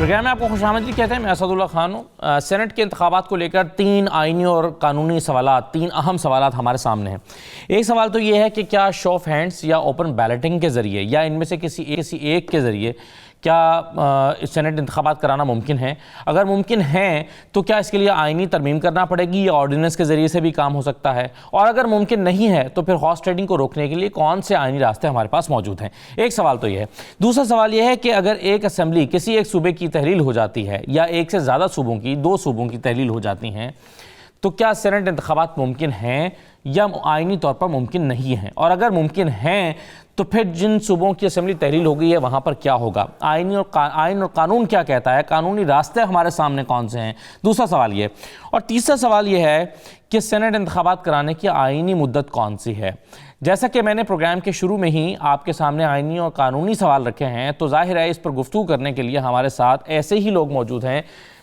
Programme میں آپ کو خوش آمدید کہتے ہیں. میں اسد اللہ خان ہوں. سینٹ کے انتخابات کو لے کر 3 آئینی اور قانونی سوالات، 3 اہم سوالات ہمارے سامنے ہیں. ایک سوال تو یہ ہے کہ کیا شو آف ہینڈز یا اوپن بیلٹنگ کے ذریعے یا ان میں سے کسی ایک کے ذریعے کیا سینٹ انتخابات کرانا ممکن ہے؟ اگر ممکن ہیں تو کیا اس کے لیے آئینی ترمیم کرنا پڑے گی یا آرڈیننس کے ذریعے سے بھی کام ہو سکتا ہے؟ اور اگر ممکن نہیں ہے تو پھر ہارس ٹریڈنگ کو روکنے کے لیے کون سے آئینی راستے ہمارے پاس موجود ہیں؟ ایک سوال تو یہ ہے. دوسرا سوال یہ ہے کہ اگر ایک اسمبلی کسی ایک صوبے کی تحلیل ہو جاتی ہے یا ایک سے زیادہ صوبوں کی، 2 صوبوں کی تحلیل ہو جاتی ہیں، تو کیا سینٹ انتخابات ممکن ہیں یا آئینی طور پر ممکن نہیں ہیں؟ اور اگر ممکن ہیں تو پھر جن صوبوں کی اسمبلی تحلیل ہو گئی ہے وہاں پر کیا ہوگا؟ آئین اور قانون کیا کہتا ہے؟ قانونی راستے ہمارے سامنے کون سے ہیں؟ دوسرا سوال یہ. اور تیسرا سوال یہ ہے کہ سینٹ انتخابات کرانے کی آئینی مدت کون سی ہے؟ جیسا کہ میں نے پروگرام کے شروع میں ہی آپ کے سامنے آئینی اور قانونی سوال رکھے ہیں، تو ظاہر ہے اس پر گفتگو کرنے کے لیے ہمارے ساتھ ایسے ہی لوگ موجود ہیں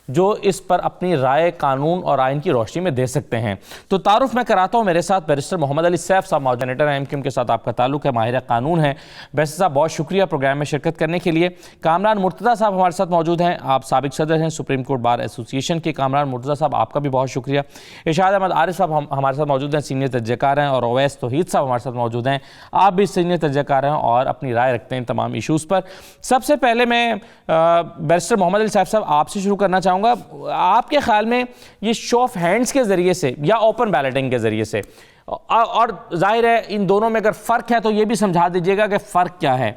جو اس پر اپنی رائے قانون اور آئین کی روشنی میں دے سکتے ہیں. تو تعارف میں کراتا ہوں. میرے ساتھ بیرسٹر محمد علی سیف صاحب موجود ہیں. ایم کیو ایم کے ساتھ آپ کا تعلق ہے، ماہر قانون ہیں. بیرسٹر صاحب بہت شکریہ پروگرام میں شرکت کرنے کے لیے. کامران مرتضیٰ صاحب ہمارے ساتھ موجود ہیں. آپ سابق صدر ہیں سپریم کورٹ بار ایسوسی ایشن کے. کامران مرتضیٰ صاحب آپ کا بھی بہت شکریہ. ارشاد احمد عارف صاحب ہمارے ساتھ موجود ہیں، سینئر تجزیہ کار ہیں. اور اویس توحید صاحب ہمارے ساتھ موجود ہیں، آپ بھی سینئر تجزیہ کار ہیں اور اپنی رائے رکھتے ہیں تمام ایشوز پر. سب سے پہلے میں بیرسٹر محمد علی سیف صاحب آپ سے شروع کرنا چاہوں گا. آپ کے خیال میں یہ شو آف ہینڈز کے ذریعے سے یا اوپن بیلٹنگ کے ذریعے سے، اور ظاہر ہے ان دونوں میں اگر فرق ہے تو یہ بھی سمجھا دیجیے گا کہ فرق کیا ہے،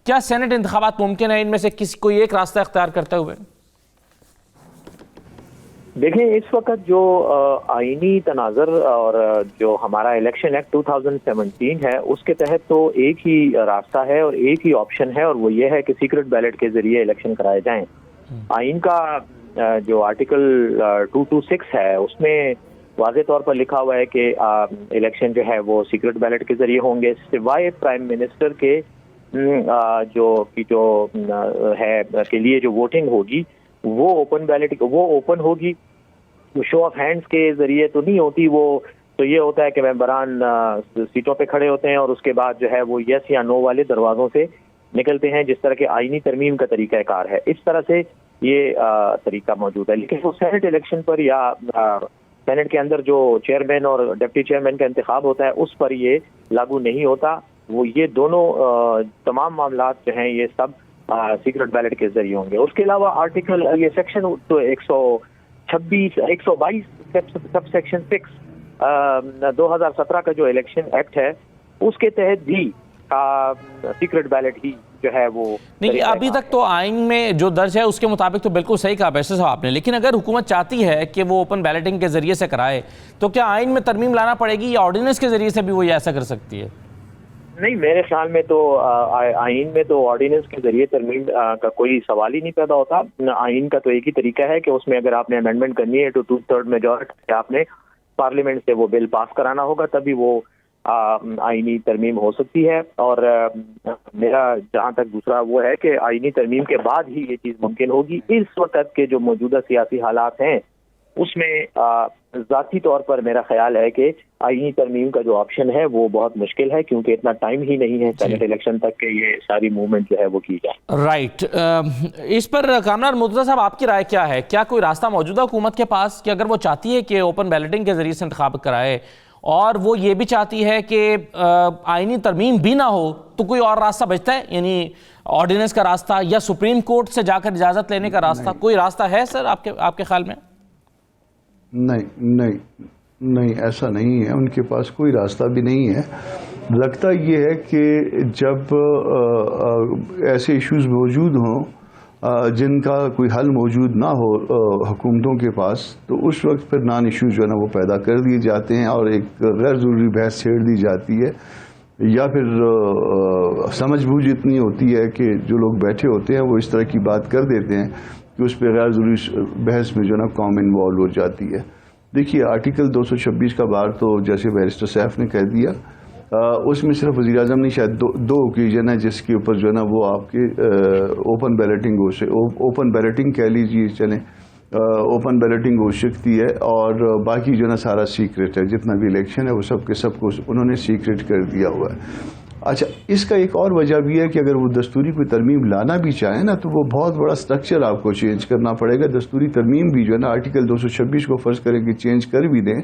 کیا سینٹ انتخابات ممکن ہے ان میں سے کوئی ایک راستہ اختیار کرتے ہوئے؟ دیکھیں، اس وقت جو آئینی تناظر اور جو ہمارا الیکشن ایکٹ 2017 ہے اس کے تحت تو ایک ہی راستہ ہے اور ایک ہی آپشن ہے، اور وہ یہ ہے کہ سیکرٹ بیلٹ کے ذریعے الیکشن کرائے جائیں. آئین کا جو آرٹیکل 226 ہے اس میں واضح طور پر لکھا ہوا ہے کہ الیکشن جو ہے وہ سیکرٹ بیلٹ کے ذریعے ہوں گے، سوائے پرائم منسٹر کے جو ہے کے لیے جو ووٹنگ ہوگی وہ اوپن بیلٹ وہ اوپن ہوگی. شو آف ہینڈز کے ذریعے تو نہیں ہوتی، وہ تو یہ ہوتا ہے کہ ممبران سیٹوں پہ کھڑے ہوتے ہیں اور اس کے بعد جو ہے وہ یس یا نو والے دروازوں سے نکلتے ہیں، جس طرح کے آئینی ترمیم کا طریقہ کار ہے. اس طرح سے یہ طریقہ موجود ہے. لیکن وہ سینٹ الیکشن پر یا سینٹ کے اندر جو چیئرمین اور ڈپٹی چیئرمین کا انتخاب ہوتا ہے اس پر یہ لاگو نہیں ہوتا. وہ یہ دونوں تمام معاملات جو ہیں یہ سب سیکرٹ بیلٹ کے ذریعے ہوں گے. اس کے علاوہ آرٹیکل یہ سیکشن 122 سب سیکشن 6 2017 کا جو الیکشن ایکٹ ہے اس کے تحت بھی سیکرٹ بیلٹ ہی جو ہے وہ نہیں. ابھی تک تو آئین میں جو درج ہے اس کے مطابق تو بالکل صحیح کہا بیرسٹر صاحب آپ نے، لیکن اگر حکومت چاہتی ہے کہ وہ اوپن بیلٹنگ کے ذریعے سے کرائے تو کیا آئین میں ترمیم لانا پڑے گی یا آرڈیننس کے ذریعے سے بھی وہ یہ ایسا کر سکتی ہے؟ نہیں، میرے خیال میں تو آئین میں تو آرڈیننس کے ذریعے ترمیم کا کوئی سوال ہی نہیں پیدا ہوتا. آئین کا تو ایک ہی طریقہ ہے کہ اس میں اگر آپ نے امینڈمنٹ کرنی ہے تو 2/3 میجورٹی آپ نے پارلیمنٹ سے وہ بل پاس کرانا ہوگا، تبھی وہ آئینی ترمیم ہو سکتی ہے. اور میرا جہاں تک دوسرا وہ ہے کہ آئینی ترمیم کے بعد ہی یہ چیز ممکن ہوگی. اس وقت کے جو موجودہ سیاسی حالات ہیں اس میں ذاتی طور پر میرا خیال ہے کہ آئینی ترمیم کا جو آپشن ہے وہ بہت مشکل ہے، کیونکہ اتنا ٹائم ہی نہیں ہے سینٹ الیکشن تک کہ یہ ساری موومنٹ جو ہے وہ کی جائے. رائٹ. اس پر کامران مرتضیٰ صاحب آپ کی رائے کیا ہے؟ کیا کوئی راستہ موجودہ حکومت کے پاس کہ اگر وہ چاہتی ہے کہ اوپن بیلٹنگ کے ذریعے سے انتخاب کرائے اور وہ یہ بھی چاہتی ہے کہ آئینی ترمیم بھی نہ ہو تو کوئی اور راستہ بچتا ہے، یعنی آرڈیننس کا راستہ یا سپریم کورٹ سے جا کر اجازت لینے کا راستہ؟ کوئی راستہ ہے سر آپ کے خیال میں؟ نہیں، ایسا نہیں ہے. ان کے پاس کوئی راستہ بھی نہیں ہے. لگتا یہ ہے کہ جب ایسے ایشوز موجود ہوں جن کا کوئی حل موجود نہ ہو حکومتوں کے پاس، تو اس وقت پھر نان ایشوز جو ہے نا وہ پیدا کر دیے جاتے ہیں اور ایک غیر ضروری بحث چھیڑ دی جاتی ہے، یا پھر سمجھ بوجھ اتنی ہوتی ہے کہ جو لوگ بیٹھے ہوتے ہیں وہ اس طرح کی بات کر دیتے ہیں کہ اس پہ غیر ضروری بحث میں جو ہے نا قوم انوالو ہو جاتی ہے. دیکھیے، آرٹیکل 226 کا بار تو جیسے بیرسٹر سیف نے کہہ دیا، اس میں صرف وزیر اعظم نے شاید دو اوکیزن ہے جس کے اوپر جو ہے نا وہ آپ کے اوپن بیلٹنگ کہہ لیجیے، چلیں اوپن بیلٹنگ ہو سکتی ہے، اور باقی جو ہے نا سارا سیکرٹ ہے. جتنا بھی الیکشن ہے وہ سب کے سب کو انہوں نے سیکرٹ کر دیا ہوا ہے. اچھا، اس کا ایک اور وجہ بھی ہے کہ اگر وہ دستوری کوئی ترمیم لانا بھی چاہیں نا تو وہ بہت بڑا سٹرکچر آپ کو چینج کرنا پڑے گا. دستوری ترمیم بھی جو ہے نا آرٹیکل 226 کو فرض کریں کہ چینج کر بھی دیں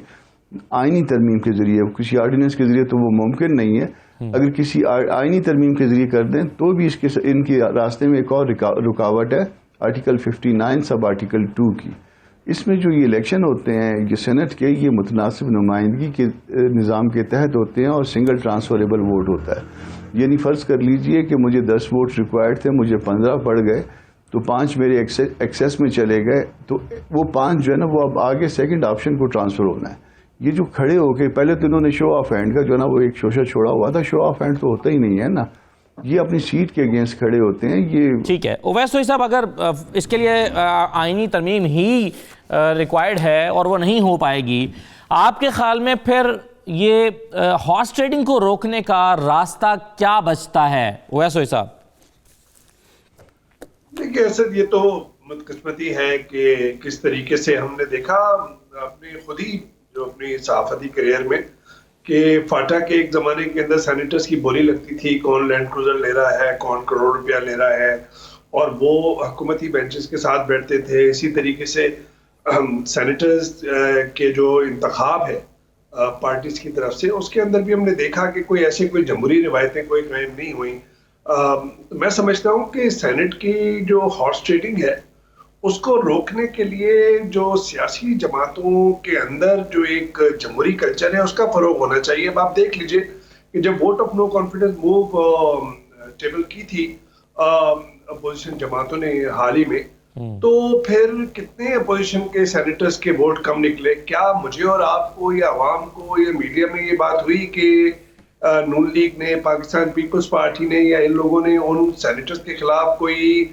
آئینی ترمیم کے ذریعے، کسی آرڈیننس کے ذریعے، تو وہ ممکن نہیں ہے. اگر کسی آئینی ترمیم کے ذریعے کر دیں تو بھی ان کے راستے میں ایک اور رکاوٹ ہے، آرٹیکل 59 سب آرٹیکل 2 کی. اس میں جو یہ الیکشن ہوتے ہیں یہ سینٹ کے، یہ متناسب نمائندگی کے نظام کے تحت ہوتے ہیں اور سنگل ٹرانسفریبل ووٹ ہوتا ہے. یعنی فرض کر لیجئے کہ مجھے 10 ووٹ ریکوائرڈ تھے، مجھے 15 پڑ گئے تو 5 میرے ایکسیس میں چلے گئے، تو وہ 5 جو ہے نا وہ اب آگے سیکنڈ آپشن کو ٹرانسفر ہونا ہے. یہ جو کھڑے ہو کے پہلے تو انہوں نے شو آف ہینڈ کا جو ہے نا وہ ایک شوشہ چھوڑا ہوا تھا، شو آف ہینڈ تو ہوتا ہی نہیں ہے نا، یہ اپنی سیٹ کے اگینسٹ کھڑے ہوتے ہیں. یہ ٹھیک ہے. اویس سوئی صاحب، اگر اس کے لیے آئینی ترمیم ہی ریکوائرڈ ہے اور وہ نہیں ہو پائے گی، آپ کے خیال میں پھر یہ ہارس ٹریڈنگ کو روکنے کا راستہ کیا بچتا ہے؟ اویس سوئی صاحب. دیکھیے اسد، یہ تو بدقسمتی ہے کہ کس طریقے سے ہم نے دیکھا اپنے خود ہی جو اپنی صحافتی کریئر میں کہ فاٹا کے ایک زمانے کے اندر سینیٹرز کی بولی لگتی تھی کون لینڈ کروزر لے رہا ہے، کون کروڑ روپیہ لے رہا ہے، اور وہ حکومتی بینچز کے ساتھ بیٹھتے تھے. اسی طریقے سے سینیٹرز کے جو انتخاب ہے پارٹیز کی طرف سے، اس کے اندر بھی ہم نے دیکھا کہ کوئی جمہوری روایتیں کوئی قائم نہیں ہوئیں. میں سمجھتا ہوں کہ سینٹ کی جو ہارس ٹریڈنگ ہے اس کو روکنے کے لیے جو سیاسی جماعتوں کے اندر جو ایک جمہوری کلچر ہے اس کا فروغ ہونا چاہیے. اب آپ دیکھ لیجئے کہ جب vote of no confidence move table کی تھی اپوزیشن جماعتوں نے حال ہی میں، تو پھر کتنے اپوزیشن کے سینیٹرز کے ووٹ کم نکلے. کیا مجھے اور آپ کو یا عوام کو یا میڈیا میں یہ بات ہوئی کہ نون لیگ نے، پاکستان پیپلز پارٹی نے یا ان لوگوں نے ان سینیٹرز کے خلاف کوئی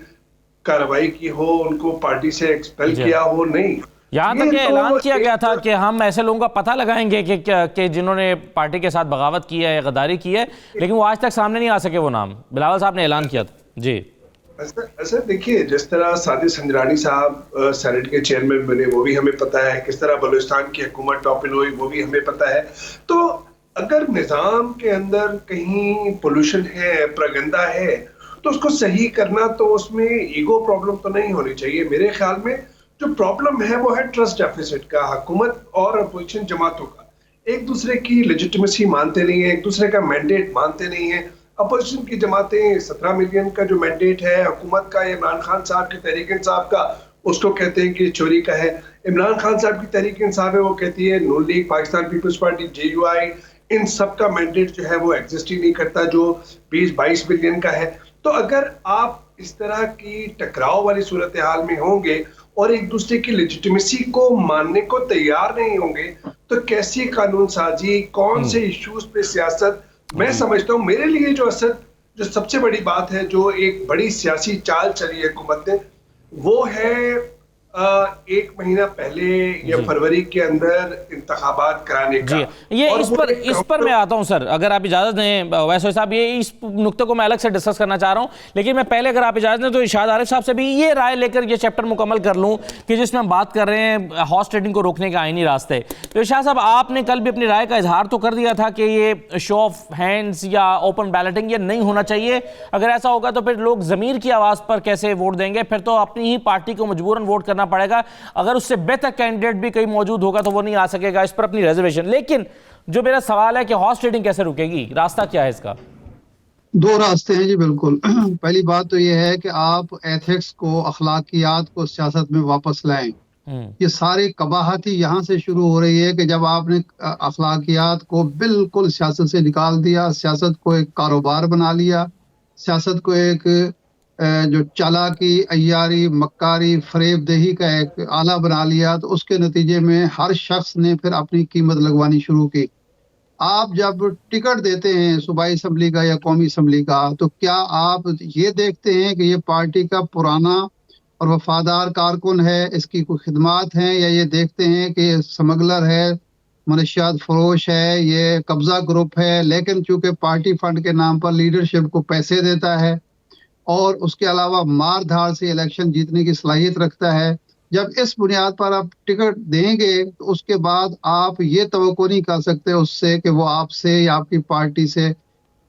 کارروائی کی ہو، ان کو پارٹی سے ایکسپیل کیا ہو؟ نہیں. یہاں تک کہ اعلان کیا گیا تھا کہ ہم ایسے لوگوں کا پتہ لگائیں گے کہ جنہوں نے پارٹی کے ساتھ بغاوت کی ہے یا غداری کی ہے، لیکن وہ آج تک سامنے نہیں آ سکے وہ نام. بلاول صاحب نے اعلان کیا تھا. جی ایسا دیکھیے، جس طرح سعد سنجرانی صاحب سینٹ کے چیئرمین بنے وہ بھی ہمیں پتہ ہے، کس طرح بلوچستان کی حکومت ٹاپن ہوئی وہ بھی ہمیں پتہ ہے. تو اگر نظام کے اندر کہیں پولوشن ہے، پرگندہ ہے، تو اس کو صحیح کرنا تو اس میں ایگو پرابلم تو نہیں ہونی چاہیے. میرے خیال میں جو پرابلم ہے وہ ہے ٹرسٹ ڈیفیسٹ کا. حکومت اور اپوزیشن جماعتوں کا ایک دوسرے کی لیجٹمیسی مانتے نہیں ہیں، ایک دوسرے کا مینڈیٹ مانتے نہیں ہیں. اپوزیشن کی جماعتیں 17 ملین کا جو مینڈیٹ ہے حکومت کا، عمران خان صاحب کی تحریک انصاف کا، اس کو کہتے ہیں کہ چوری کا ہے. عمران خان صاحب کی تحریک انصاف ہے، وہ کہتی ہے نون league, Pakistan Peoples Party, JUI، ان سب کا مینڈیٹ جو ہے وہ ایگزسٹ ہی نہیں کرتا جو 20-22 ملین کا ہے. تو اگر آپ اس طرح کی ٹکراؤ والی صورتحال میں ہوں گے اور ایک دوسرے کی لیجٹمیسی کو ماننے کو تیار نہیں ہوں گے تو کیسی قانون سازی، کون سے ایشوز پہ سیاست؟ میں سمجھتا ہوں میرے لیے جو سب سے بڑی بات ہے، جو ایک بڑی سیاسی چال چلی ہے حکومت نے، وہ ہے 1 مہینہ پہلے یا فروری کے اندر انتخابات کرانے کا. یہ اس پر میں آتا ہوں سر، اگر آپ اجازت دیں اویس صاحب، یہ اس نقطے کو میں الگ سے ڈسکس کرنا چاہ رہا ہوں، لیکن میں پہلے اگر آپ اجازت دیں تو ارشاد عارف صاحب سے بھی یہ رائے لے کر یہ چیپٹر مکمل کر لوں کہ جس میں ہم بات کر رہے ہیں ہارس ٹریڈنگ کو روکنے کے آئینی راستے. تو ارشاد صاحب، آپ نے کل بھی اپنی رائے کا اظہار تو کر دیا تھا کہ یہ شو آف ہینڈز یا اوپن بیلٹنگ یہ نہیں ہونا چاہیے. اگر ایسا ہوگا تو پھر لوگ ضمیر کی آواز پر کیسے ووٹ دیں گے؟ پھر تو اپنی ہی پارٹی کو مجبوراً ووٹ کرنا پڑے گا. اگر اس سے بہتر کینڈیڈیٹ بھی کہیں موجود ہوگا تو وہ نہیں آ سکے گا. اس پر اپنی ریزرویشن. لیکن جو میرا سوال ہے کہ ہارس ٹریڈنگ کیسے رکے گی؟ راستہ کیا ہے اس کا؟ 2 راستے ہیں جی، بالکل. پہلی بات تو یہ ہے کہ آپ ایتھکس کو، اخلاقیات کو سیاست میں واپس لائیں. یہ ساری قباحت ہی یہاں سے شروع ہو رہی ہے کہ جب آپ نے اخلاقیات کو بالکل سیاست سے نکال دیا، سیاست کو ایک کاروبار بنا لیا، سیاست کو ایک جو چالاکی، عیاری، مکاری، فریب دہی کا ایک آلہ بنا لیا، تو اس کے نتیجے میں ہر شخص نے پھر اپنی قیمت لگوانی شروع کی. آپ جب ٹکٹ دیتے ہیں صوبائی اسمبلی کا یا قومی اسمبلی کا، تو کیا آپ یہ دیکھتے ہیں کہ یہ پارٹی کا پرانا اور وفادار کارکن ہے، اس کی کوئی خدمات ہیں، یا یہ دیکھتے ہیں کہ یہ سمگلر ہے، منشیات فروش ہے، یہ قبضہ گروپ ہے، لیکن چونکہ پارٹی فنڈ کے نام پر لیڈرشپ کو پیسے دیتا ہے اور اس کے علاوہ مار دھاڑ سے الیکشن جیتنے کی صلاحیت رکھتا ہے، جب اس بنیاد پر آپ ٹکٹ دیں گے تو اس کے بعد آپ یہ توقع نہیں کر سکتے اس سے کہ وہ آپ سے یا آپ کی پارٹی سے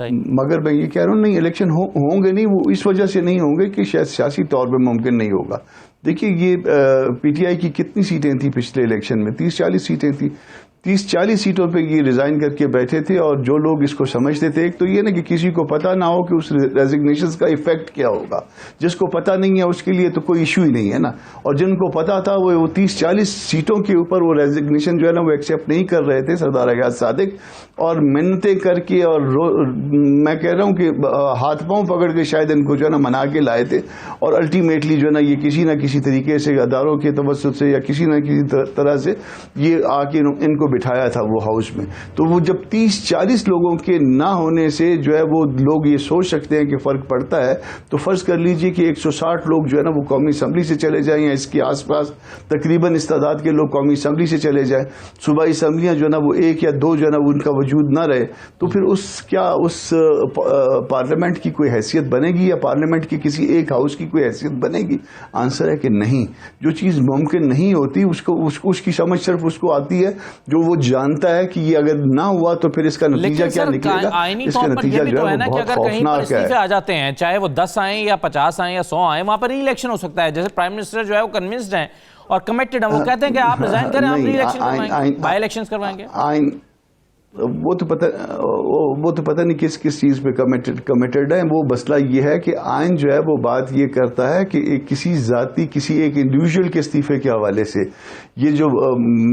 مگر میں یہ کہہ رہا ہوں نہیں الیکشن ہوں گے نہیں، وہ اس وجہ سے نہیں ہوں گے کہ شاید سیاسی طور پہ ممکن نہیں ہوگا. دیکھیے یہ پی ٹی آئی کی کتنی سیٹیں تھیں پچھلے الیکشن میں؟ 30-40 سیٹیں تھیں. 30-40 سیٹوں پہ یہ ریزائن کر کے بیٹھے تھے، اور جو لوگ اس کو سمجھتے تھے، ایک تو یہ نا کہ کسی کو پتا نہ ہو کہ اس ریزگنیشن کا ایفیکٹ کیا ہوگا. جس کو پتا نہیں ہے اس کے لیے تو کوئی ایشو ہی نہیں ہے نا، اور جن کو پتا تھا وہ 30-40 سیٹوں کے اوپر وہ ریزگنیشن جو ہے نا وہ ایکسیپٹ نہیں کر رہے تھے سردار ایاز صادق، اور منتیں کر کے اور میں کہہ رہا ہوں کہ ہاتھ پاؤں پکڑ کے شاید ان کو جو ہے نا منا کے لائے تھے، اور الٹیمیٹلی جو ہے نا یہ کسی نہ کسی طریقے سے اداروں کے توسط سے یا کسی نہ کسی طرح سے یہ آ کے ان کو بٹھایا تھا وہ ہاؤس میں. تو وہ جب 30-40 لوگوں کے نہ ہونے سے جو ہے وہ لوگ یہ سوچ سکتے ہیں کہ فرق پڑتا ہے، تو فرض کر لیجئے کہ 160 لوگ جو ہے نا وہ قومی اسمبلی سے چلے جائیں، یا اس کے آس پاس تقریباً اس تعداد کے لوگ قومی اسمبلی سے چلے جائیں، صوبائی اسمبلیاں جو ہے نا وہ 1 یا 2 جو ہے نا ان کا وجود نہ رہے، تو پھر اس پارلیمنٹ کی کوئی حیثیت بنے گی، یا پارلیمنٹ کی کسی ایک ہاؤس کی کوئی حیثیت بنے گی؟ آنسر ہے کہ نہیں. جو چیز ممکن نہیں ہوتی اس کی سمجھ صرف اس کو آتی ہے جو وہ جانتا ہے کہ یہ اگر نہ ہوا تو پھر اس کا نتیجہ کیا نکلے گا. آئینی طور پر یہ بھی تو ہے نا کہ اگر کہیں پر استعفے آ جاتے ہیں، چاہے وہ 10 آئیں یا 50 آئیں یا 100 آئیں، وہاں پر ری الیکشن ہو سکتا ہے. جیسے پرائم منسٹر جو ہے وہ کنونسڈ ہیں اور کمیٹڈ ہیں، وہ کہتے ہیں کہ آپ ریزائن کریں، ہم ری الیکشن کروائیں گے، بائی الیکشنز کروائیں گے. وہ تو پتہ نہیں کس چیز پہ کمیٹڈ ہے. وہ مسئلہ یہ ہے کہ آئین جو ہے وہ بات یہ کرتا ہے کہ کسی ایک انڈیویجول کے استعفے کے حوالے سے یہ جو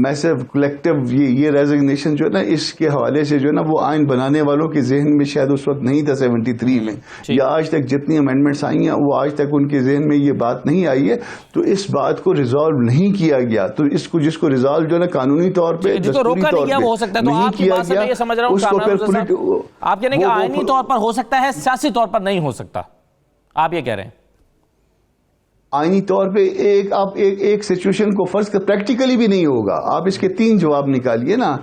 میسو کلیکٹو یہ ریزگنیشن جو ہے نا اس کے حوالے سے جو ہے نا وہ آئین بنانے والوں کے ذہن میں شاید اس وقت نہیں تھا 73 میں، یا آج تک جتنی امینڈمنٹس آئی ہیں وہ آج تک ان کے ذہن میں یہ بات نہیں آئی ہے. تو اس بات کو ریزالو نہیں کیا گیا، تو اس کو جس کو ریزالو جو ہے نا قانونی طور پہ دستوری طور پہ نہیں کیا گیا، یہ سمجھ رہا ہوں آپ کہہ رہے ہیں کہ آئینی طور پر ہو سکتا ہے، سیاسی طور پر نہیں ہو سکتا. آپ یہ کہہ رہے ہیں آئینی طور پہ آپ ایک سچویشن کو فرض کر پریکٹیکلی بھی نہیں ہوگا. آپ اس کے 3 جواب نکالیے نا.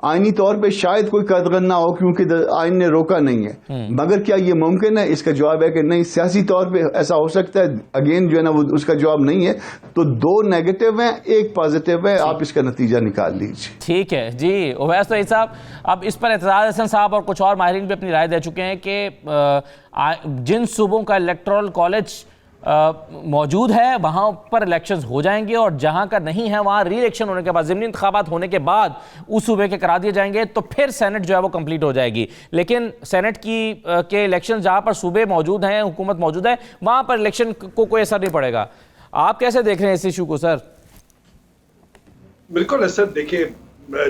آئینی طور پہ شاید کوئی قدغن نہ ہو کیونکہ آئین نے روکا نہیں ہے، مگر کیا یہ ممکن ہے؟ اس کا جواب ہے کہ نہیں. سیاسی طور پہ ایسا ہو سکتا ہے، اگین جو ہے نا وہ اس کا جواب نہیں ہے. تو 2 نیگیٹو ہیں، 1 پازیٹو ہے، آپ اس کا نتیجہ نکال لیجیے. ٹھیک ہے جی. اویس طویل صاحب، اب اس پر اعتزاز احسن صاحب اور کچھ اور ماہرین بھی اپنی رائے دے چکے ہیں کہ جن صوبوں کا الیکٹورل کالج موجود ہے وہاں پر الیکشنز ہو جائیں گے، اور جہاں کا نہیں ہے وہاں ری الیکشن ہونے کے بعد، ضمنی انتخابات ہونے کے بعد اس صوبے کے کرا دیے جائیں گے، تو پھر سینٹ جو ہے وہ کمپلیٹ ہو جائے گی. لیکن سینٹ کے الیکشن جہاں پر صوبے موجود ہیں، حکومت موجود ہے، وہاں پر الیکشن کو کوئی اثر نہیں پڑے گا. آپ کیسے دیکھ رہے ہیں اس ایشو کو سر؟ بالکل اثر دیکھیں،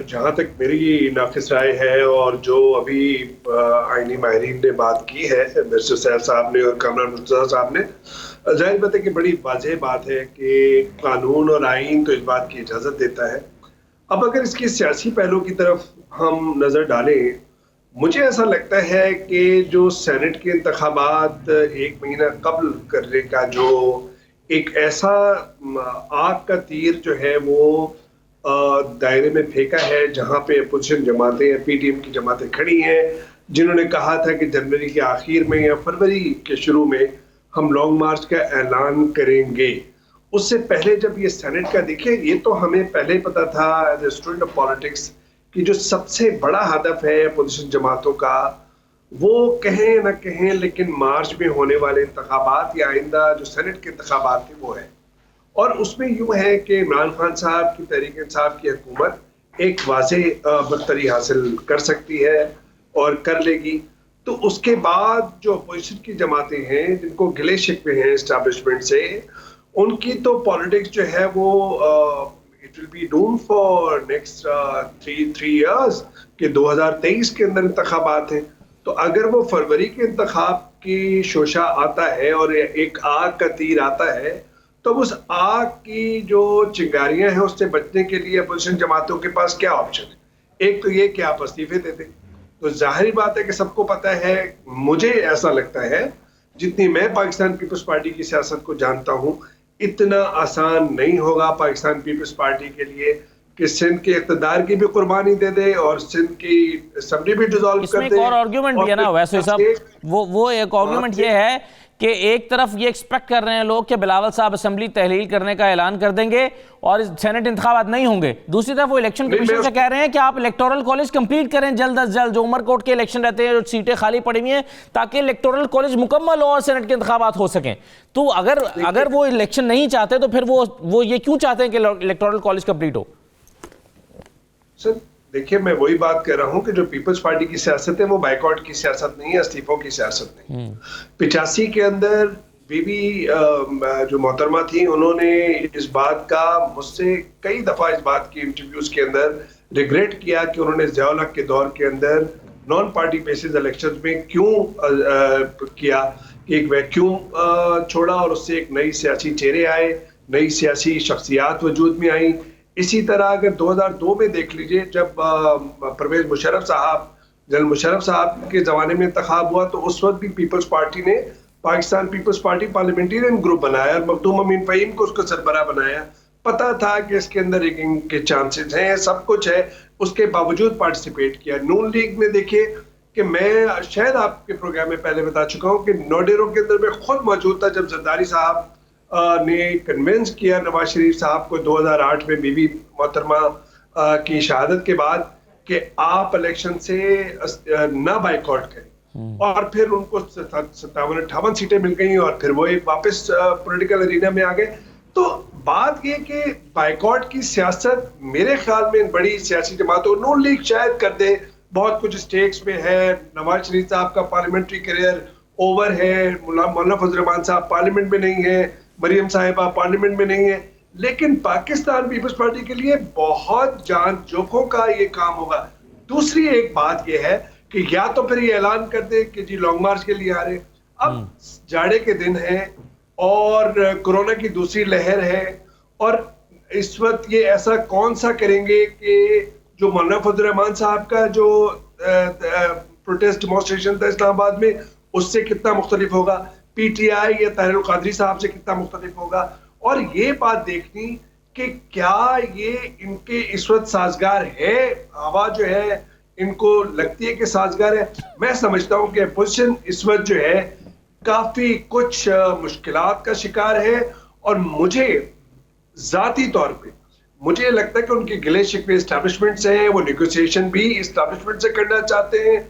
جہاں تک میری ناقص رائے ہے اور جو ابھی آئینی ماہرین نے بات کی ہے، مرزا سیف صاحب نے اور کامران مرتضیٰ صاحب نے، ظاہر بات ہے کہ بڑی واضح بات ہے کہ قانون اور آئین تو اس بات کی اجازت دیتا ہے. اب اگر اس کی سیاسی پہلو کی طرف ہم نظر ڈالیں، مجھے ایسا لگتا ہے کہ جو سینٹ کے انتخابات 1 مہینہ قبل کرنے کا جو ایک ایسا آگ کا تیر جو ہے وہ دائرے میں پھینکا ہے، جہاں پہ اپوزیشن جماعتیں یا پی ٹی ایم کی جماعتیں کھڑی ہیں، جنہوں نے کہا تھا کہ جنوری کے آخر میں یا فروری کے شروع میں ہم لانگ مارچ کا اعلان کریں گے. اس سے پہلے جب یہ سینٹ کا دیکھیں، یہ تو ہمیں پہلے پتا تھا as a student of politics کہ جو سب سے بڑا ہدف ہے اپوزیشن جماعتوں کا، وہ کہیں نہ کہیں لیکن مارچ میں ہونے والے انتخابات یا آئندہ جو سینٹ کے انتخابات تھے وہ ہے. اور اس میں یوں ہے کہ عمران خان صاحب کی تحریک انصاف کی حکومت ایک واضح برتری حاصل کر سکتی ہے اور کر لے گی. تو اس کے بعد جو اپوزیشن کی جماعتیں ہیں جن کو گلے شکوے ہیں اسٹیبلشمنٹ سے، ان کی تو پالیٹکس جو ہے وہ it will be doom for next 3 years کہ 2023 کے اندر انتخابات ہیں. تو اگر وہ فروری کے انتخاب کی شوشہ آتا ہے اور ایک آگ کا تیر آتا ہے، تو اس آگ کی جو چنگاریاں ہیں اس سے بچنے کے لیے اپوزیشن جماعتوں کے پاس کیا آپشن ہے؟ ایک تو یہ کہ آپ استعفے دے دیں. تو ظاہری بات ہے کہ سب کو پتہ ہے، مجھے ایسا لگتا ہے جتنی میں پاکستان پیپلز پارٹی کی سیاست کو جانتا ہوں، اتنا آسان نہیں ہوگا پاکستان پیپلز پارٹی کے لیے کہ سندھ کے اقتدار کی بھی قربانی دے دے اور سندھ کی اسمبلی بھی ڈیزالو اس کر میں دے. ایک اور آرگیومنٹ بھی ہے نا ویسے صاحب، وہ ایک آرگیومنٹ یہ ہے کہ ایک طرف یہ ایکسپیکٹ کر رہے ہیں لوگ کہ بلاول صاحب اسمبلی تحلیل کرنے کا اعلان کر دیں گے اور سینٹ انتخابات نہیں ہوں گے، دوسری طرف وہ الیکشن کمیشن سے کہہ رہے ہیں کہ آپ الیکٹورل کالج کمپلیٹ کریں جلد از جلد، جو عمر کوٹ کے الیکشن رہتے ہیں، جو سیٹیں خالی پڑی ہوئی ہیں، تاکہ الیکٹورل کالج مکمل ہو اور سینٹ کے انتخابات ہو سکیں. تو اگر وہ الیکشن نہیں چاہتے تو پھر وہ یہ کیوں چاہتے ہیں کہ الیکٹورل کالج کمپلیٹ ہو؟ سر دیکھیے، میں وہی بات کر رہا ہوں کہ جو پیپلز پارٹی کی سیاست ہے وہ بائیکاٹ کی سیاست نہیں ہے، استعفوں کی سیاست نہیں. 85 کے اندر بی بی جو محترمہ تھیں انہوں نے اس بات کا مجھ سے کئی دفعہ اس بات کی انٹرویوز کے اندر ریگریٹ کیا کہ انہوں نے ضیاء الحق کے دور کے اندر نان پارٹی بیسز الیکشنز میں کیوں کیا کہ ایک ویکیوم چھوڑا اور اس سے ایک نئی سیاسی چہرے آئے، نئی سیاسی شخصیات وجود میں آئیں. اسی طرح اگر 2002 میں دیکھ لیجئے جب پرویز مشرف صاحب، جنرل مشرف صاحب کے زمانے میں انتخاب ہوا تو اس وقت بھی پیپلز پارٹی نے پاکستان پیپلز پارٹی پارلیمنٹرین گروپ بنایا اور مخدوم امین فہیم کو اس کا سربراہ بنایا. پتا تھا کہ اس کے اندر ریگنگ کے چانسز ہیں، سب کچھ ہے، اس کے باوجود پارٹیسپیٹ کیا. نون لیگ میں دیکھیے کہ میں شاید آپ کے پروگرام میں پہلے بتا چکا ہوں کہ نوڈیرو کے اندر میں خود موجود تھا جب زرداری صاحب نے کنونس کیا نواز شریف صاحب کو 2008 میں بی بی محترمہ کی شہادت کے بعد کہ آپ الیکشن سے نہ بائیکاٹ کریں، اور پھر ان کو 57-58 سیٹیں مل گئیں اور پھر وہ واپس پولیٹیکل ارینا میں آ گئے. تو بات یہ کہ بائیکاٹ کی سیاست میرے خیال میں بڑی سیاسی جماعتوں، نون لیگ شاید کر دے، بہت کچھ سٹیکس میں ہے، نواز شریف صاحب کا پارلیمنٹری کیریئر اوور ہے، مولانا فضل الرحمان صاحب پارلیمنٹ میں نہیں ہیں، مریم صاحبہ پارلیمنٹ میں نہیں ہیں، لیکن پاکستان پیپلز پارٹی کے لیے بہت جان جوکھوں کا یہ کام ہوگا. دوسری ایک بات یہ ہے کہ یا تو پھر یہ اعلان کر دے کہ جی لانگ مارچ کے لیے آ رہے. اب جاڑے کے دن ہیں اور کرونا کی دوسری لہر ہے، اور اس وقت یہ ایسا کون سا کریں گے کہ جو مولانا فضل الرحمان صاحب کا جو پروٹیسٹ ڈیمونسٹریشن تھا اسلام آباد میں اس سے کتنا مختلف ہوگا، پی ٹی آئی یا طاہر القادری صاحب سے کتنا مختلف ہوگا. اور یہ بات دیکھنی کہ کیا یہ ان کے اس وقت سازگار ہے، ہوا جو ہے ان کو لگتی ہے کہ سازگار ہے. میں سمجھتا ہوں کہ اپوزیشن اس وقت جو ہے کافی کچھ مشکلات کا شکار ہے، اور مجھے ذاتی طور پہ مجھے لگتا ہے کہ ان کے گلے شکوے اسٹیبلشمنٹ سے ہیں، وہ نیگوسیشن بھی اسٹیبلشمنٹ سے کرنا چاہتے ہیں.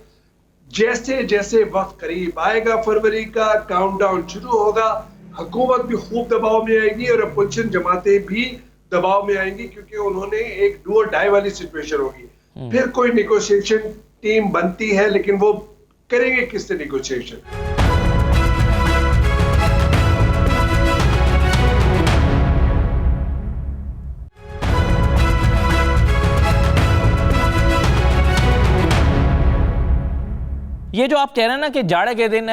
جیسے جیسے وقت قریب آئے گا فروری کا کاؤنٹ ڈاؤن شروع ہوگا، حکومت بھی خوب دباؤ میں آئے گی اور اپوزیشن جماعتیں بھی دباؤ میں آئیں گی، کیونکہ انہوں نے ایک ڈو اور ڈائی والی سچویشن ہوگی. پھر کوئی نیگوسیشن ٹیم بنتی ہے، لیکن وہ کریں گے کس سے نیگوسیشن؟ یہ جو آپ کہہ رہے ہیں نا کہ جاڑے کے دن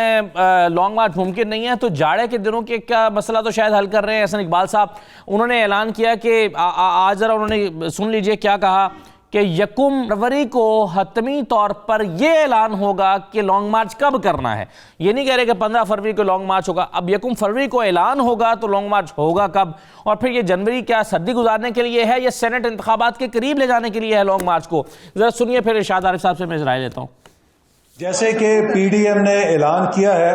لانگ مارچ ممکن نہیں ہے، تو جاڑے کے دنوں کے کیا مسئلہ تو شاید حل کر رہے ہیں احسن اقبال صاحب. انہوں نے اعلان کیا کہ آج ذرا انہوں نے سن لیجئے کیا کہا کہ 1 فروری کو حتمی طور پر یہ اعلان ہوگا کہ لانگ مارچ کب کرنا ہے. یہ نہیں کہہ رہے کہ 15 فروری کو لانگ مارچ ہوگا، اب 1 فروری کو اعلان ہوگا تو لانگ مارچ ہوگا کب؟ اور پھر یہ جنوری کیا سردی گزارنے کے لیے ہے یا سینٹ انتخابات کے قریب لے جانے کے لیے ہے لانگ مارچ کو؟ ذرا سنیے، پھر ارشاد عارف صاحب سے میں رائے لیتا ہوں. جیسے کہ پی ڈی ایم نے اعلان کیا ہے،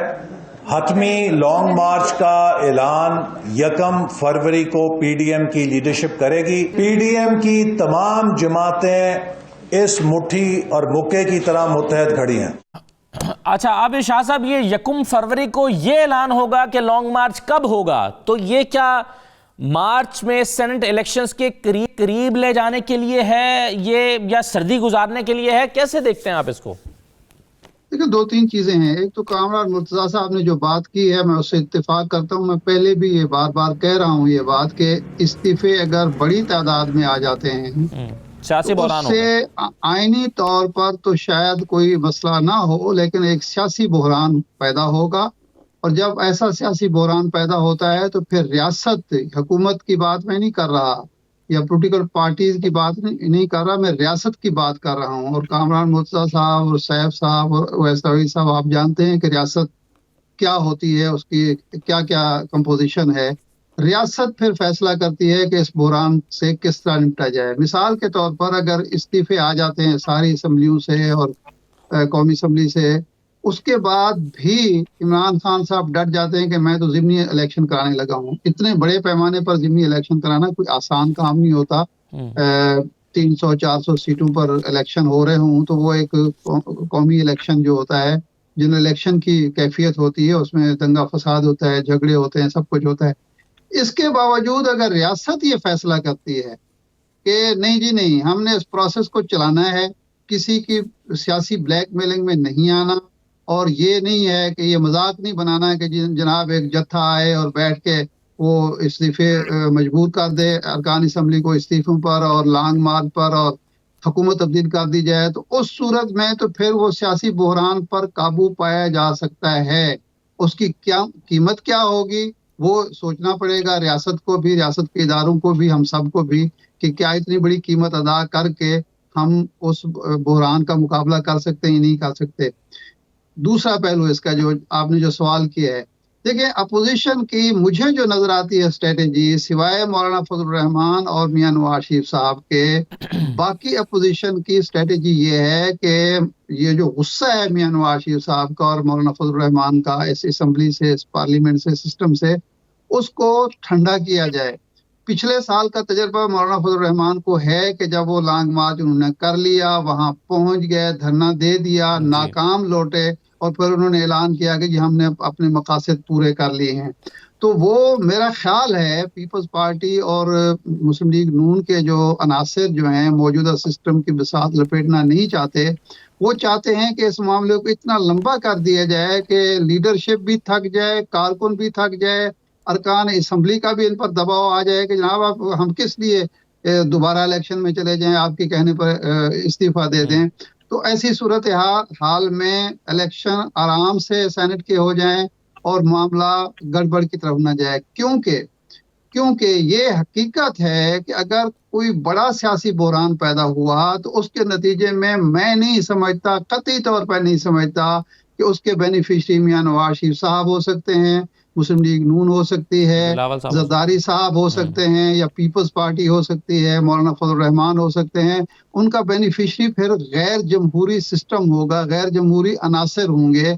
حتمی لانگ مارچ کا اعلان 1 فروری کو پی ڈی ایم کی لیڈرشپ کرے گی. پی ڈی ایم کی تمام جماعتیں اس مٹھی اور مکے کی طرح متحد کھڑی ہیں. اچھا، اب شاہ صاحب یہ 1 فروری کو یہ اعلان ہوگا کہ لانگ مارچ کب ہوگا، تو یہ کیا مارچ میں سینٹ الیکشنز کے قریب لے جانے کے لیے ہے یہ، یا سردی گزارنے کے لیے ہے؟ کیسے دیکھتے ہیں آپ اس کو؟ دیکھیں 2-3 چیزیں ہیں. ایک تو کامران مرتضیٰ صاحب نے جو بات کی ہے میں اس سے اتفاق کرتا ہوں. میں پہلے بھی یہ بار بار کہہ رہا ہوں یہ بات کہ استعفے اگر بڑی تعداد میں آ جاتے ہیں سیاسی بحران اس سے آئینی طور پر تو شاید کوئی مسئلہ نہ ہو، لیکن ایک سیاسی بحران پیدا ہوگا. اور جب ایسا سیاسی بحران پیدا ہوتا ہے تو پھر ریاست، حکومت کی بات میں نہیں کر رہا یا پولیٹیکل پارٹیز کی بات نہیں کر رہا، میں ریاست کی بات کر رہا ہوں. اور کامران مرتضیٰ صاحب اور سیف صاحب اور اویس صاحب آپ جانتے ہیں کہ ریاست کیا ہوتی ہے، اس کی کیا کیا کمپوزیشن ہے. ریاست پھر فیصلہ کرتی ہے کہ اس بحران سے کس طرح نپٹا جائے. مثال کے طور پر اگر استعفے آ جاتے ہیں ساری اسمبلیوں سے اور قومی اسمبلی سے، اس کے بعد بھی عمران خان صاحب ڈٹ جاتے ہیں کہ میں تو ضمنی الیکشن کرانے لگا ہوں. اتنے بڑے پیمانے پر ضمنی الیکشن کرانا کوئی آسان کام نہیں ہوتا. 300-400 سیٹوں پر الیکشن ہو رہے ہوں تو وہ ایک قومی الیکشن جو ہوتا ہے، جن الیکشن کی کیفیت ہوتی ہے اس میں دنگا فساد ہوتا ہے، جھگڑے ہوتے ہیں، سب کچھ ہوتا ہے. اس کے باوجود اگر ریاست یہ فیصلہ کرتی ہے کہ نہیں جی نہیں، ہم نے اس پروسیس کو چلانا ہے، کسی کی سیاسی بلیک میلنگ میں نہیں آنا، اور یہ نہیں ہے کہ یہ مذاق نہیں بنانا ہے کہ جناب ایک جتھا آئے اور بیٹھ کے وہ استعفے مجبور کر دے ارکان اسمبلی کو استعفوں پر اور لانگ مارچ پر اور حکومت تبدیل کر دی جائے، تو اس صورت میں تو پھر وہ سیاسی بحران پر قابو پایا جا سکتا ہے. اس کی کیا قیمت کیا ہوگی وہ سوچنا پڑے گا ریاست کو بھی، ریاست کے اداروں کو بھی، ہم سب کو بھی، کہ کیا اتنی بڑی قیمت ادا کر کے ہم اس بحران کا مقابلہ کر سکتے ہیں یا نہیں کر سکتے. دوسرا پہلو اس کا جو آپ نے جو سوال کیا ہے، دیکھیں اپوزیشن کی مجھے جو نظر آتی ہے اسٹریٹجی، سوائے مولانا فضل الرحمان اور میاں نواز شریف صاحب کے، باقی اپوزیشن کی اسٹریٹجی یہ ہے کہ یہ جو غصہ ہے میاں نواز شریف صاحب کا اور مولانا فضل الرحمان کا اس اسمبلی سے، اس پارلیمنٹ سے، سسٹم سے، اس کو ٹھنڈا کیا جائے. پچھلے سال کا تجربہ مولانا فضل الرحمان کو ہے کہ جب وہ لانگ مارچ انہوں نے کر لیا، وہاں پہنچ گئے، دھرنا دے دیا، ناکام لوٹے، اور پھر انہوں نے اعلان کیا کہ جی ہم نے اپنے مقاصد پورے کر لیے ہیں. تو وہ میرا خیال ہے پیپلز پارٹی اور مسلم لیگ نون کے جو عناصر جو ہیں موجودہ سسٹم کی بساط لپیٹنا نہیں چاہتے. وہ چاہتے ہیں کہ اس معاملے کو اتنا لمبا کر دیا جائے کہ لیڈرشپ بھی تھک جائے، کارکن بھی تھک جائے، ارکان اسمبلی کا بھی ان پر دباؤ آ جائے کہ جناب آپ ہم کس لیے دوبارہ الیکشن میں چلے جائیں، آپ کے کہنے پر استعفیٰ دے دیں. تو ایسی صورت حال میں الیکشن آرام سے سینٹ کے ہو جائیں اور معاملہ گڑبڑ کی طرف نہ جائے، کیونکہ یہ حقیقت ہے کہ اگر کوئی بڑا سیاسی بحران پیدا ہوا تو اس کے نتیجے میں نہیں سمجھتا، قطعی طور پر نہیں سمجھتا کہ اس کے بینیفیشری میاں نواز شریف صاحب ہو سکتے ہیں، مسلم لیگ نون ہو سکتی ہے، زرداری صاحب ہو سکتے ہیں، یا پیپلز پارٹی ہو سکتی ہے، مولانا فضل الرحمان ہو سکتے ہیں. ان کا بینیفیشری پھر غیر جمہوری سسٹم ہوگا، غیر جمہوری عناصر ہوں گے.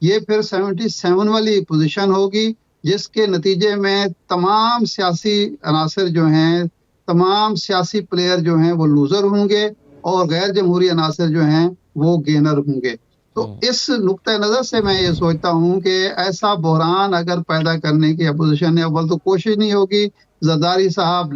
یہ پھر 77 والی پوزیشن ہوگی جس کے نتیجے میں تمام سیاسی عناصر جو ہیں، تمام سیاسی پلیئر جو ہیں وہ لوزر ہوں گے، اور غیر جمہوری عناصر جو ہیں وہ گینر ہوں گے. تو اس نقطۂ نظر سے میں یہ سوچتا ہوں کہ ایسا بحران اگر پیدا کرنے کی اپوزیشن نے اول تو کوشش نہیں ہوگی، زرداری صاحب